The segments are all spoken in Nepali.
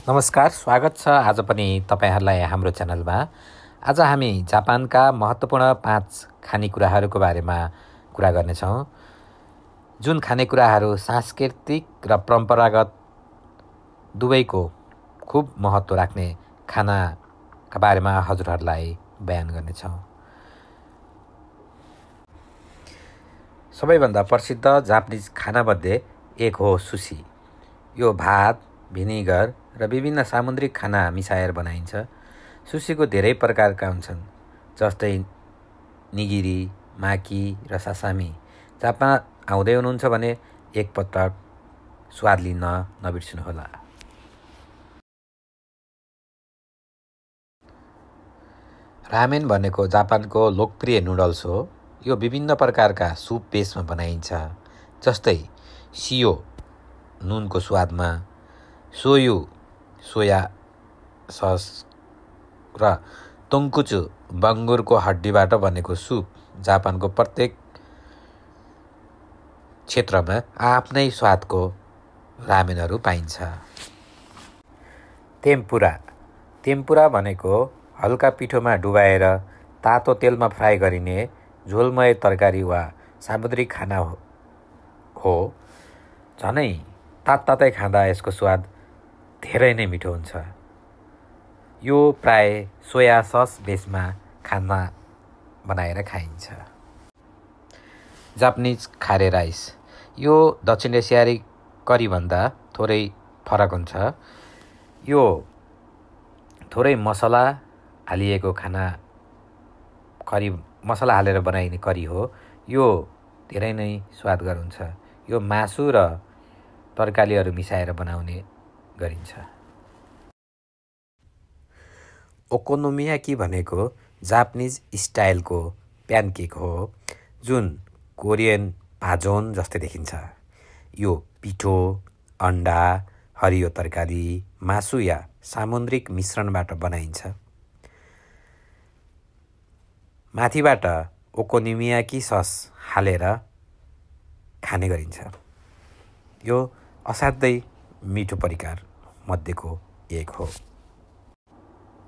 नमस्कार, स्वागत छ आज पनि तपाईहरुलाई हाम्रो च्यानलमा। आज हामी जापानका महत्त्वपूर्ण 5 खानेकुराहरूको बारेमा कुरा गर्नेछौँ। जुन खानेकुराहरू सांस्कृतिक र परम्परागत दुवैको खूब महत्त्व राख्ने खानाका बारेमा हजुरहरूलाई बयान गर्नेछौँ। सबैभन्दा प्रसिद्ध जापानिज खानामध्ये एक हो सुशी। यो भात, भिनेगर र विभिन्न सामुद्रिक खाना मिसाएर बनाइन्छ। सुशीको धेरै प्रकारका हुन्छन्, जस्तै निगिरी, माकी र सासामी। जापान आउँदै हुनुहुन्छ भने एक पटक स्वाद लिन नबिर्सनुहोला। रामेन भनेको जापानको लोकप्रिय नुडल्स हो। यो विभिन्न प्रकारका सुप बेसमा बनाइन्छ, जस्तै सियो नुनको स्वादमा, सोयु सोया सस र तोङ्कुचु बङ्गुरको हड्डीबाट बनेको सुप। जापानको प्रत्येक क्षेत्रमा आफ्नै स्वादको रामेनहरू पाइन्छ। तेम्पुरा भनेको हल्का पिठोमा डुबाएर तातो तेलमा फ्राई गरिने झोलमय तरकारी वा सामुद्रिक खाना हो। झनै तातै खाँदा यसको स्वाद धेरै नै मिठो हुन्छ। यो प्राय सोया सस बेसमा खाना बनाएर खाइन्छ। जापानिज खारे राइस। यो दक्षिण एसियाली करीभन्दा थोरै फरक हुन्छ। यो थोरै मसला हालिएको खाना मसला हालेर बनाइने करी हो। यो धेरै नै स्वादगर हुन्छ। यो मासु र तरकारीहरू मिसाएर बनाउने गरिन्छ। ओकोनोमियाकी भनेको जापानिज स्टाइलको प्यानकेक हो, जुन कोरियन भाजोन जस्तै देखिन्छ। यो पिठो, अन्डा, हरियो तरकारी, मासु या सामुद्रिक मिश्रणबाट बनाइन्छ। माथिबाट ओकोनोमियाकी सस हालेर खाने गरिन्छ। यो असाध्यै मिठो परिकार मध्येको एक हो।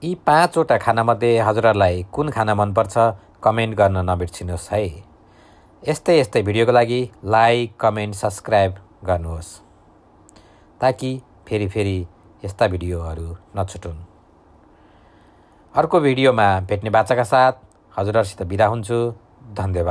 यी 5 वटा खानामध्ये हजुरहरूलाई कुन खाना मनपर्छ कमेन्ट गर्न नबिर्सिनुहोस् है। यस्तै भिडियोको लागि लाइक, कमेन्ट, सब्स्क्राइब गर्नुहोस्, ताकि फेरि यस्ता भिडियोहरू नछुटुन्। अर्को भिडियोमा भेट्ने बाचाका साथ हजुरहरूसित बिदा हुन्छु। धन्यवाद।